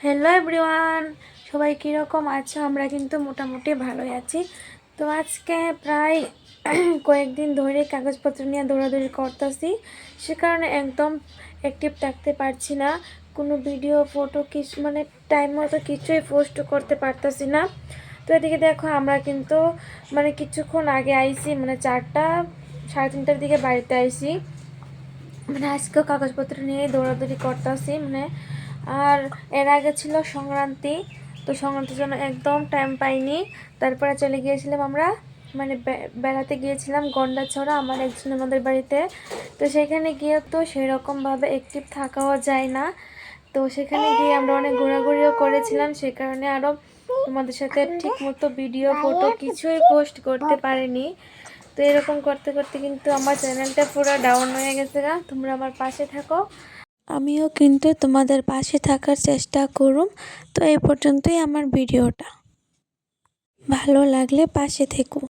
Hello everyone, সবাই কীরকম আছো? আমরা কিন্তু মোটামুটি ভালোই আছি। তো আজকে প্রায় কয়েকদিন ধরে কাগজপত্র নিয়ে দৌড়াদৌড়ি করতেছি, সে কারণে একদম অ্যাক্টিভ থাকতে পারছি না। কোনো ভিডিও ফটো কিছু মানে টাইম মতো কিছুই পোস্ট করতে পারতেছি না। তো এদিকে দেখো আমরা কিন্তু মানে কিছুক্ষণ আগে আইছি, মানে 4টা সাড়ে 3টার দিকে বাড়িতে আইছি। মানে আজকেও কাগজপত্র নিয়ে দৌড়াদৌড়ি করতেছি আর এর আগে ছিল সংক্রান্তি, তো সংক্রান্তির জন্য একদম টাইম পাইনি। তারপরে চলে গিয়েছিলাম আমরা মানে বেড়াতে গিয়েছিলাম গন্ডাছড়া আমার একজন আমাদের বাড়িতে। তো সেখানে গিয়ে তো সেরকমভাবে অ্যাক্টিভ থাকাও যায় না। তো সেখানে গিয়ে আমরা অনেক ঘোরাঘুরিও করেছিলাম, সে কারণে আরও তোমাদের সাথে ঠিকমতো ভিডিও ফটো কিছুই পোস্ট করতে পারিনি। তো এরকম করতে করতে কিন্তু আমার চ্যানেলটা পুরো ডাউন হয়ে গেছে গা। তোমরা আমার পাশে থাকো, আমিও কিন্তু তোমাদের পাশে থাকার চেষ্টা করুম। তো এই পর্যন্তই আমার ভিডিওটা, ভালো লাগলে পাশে থেকো।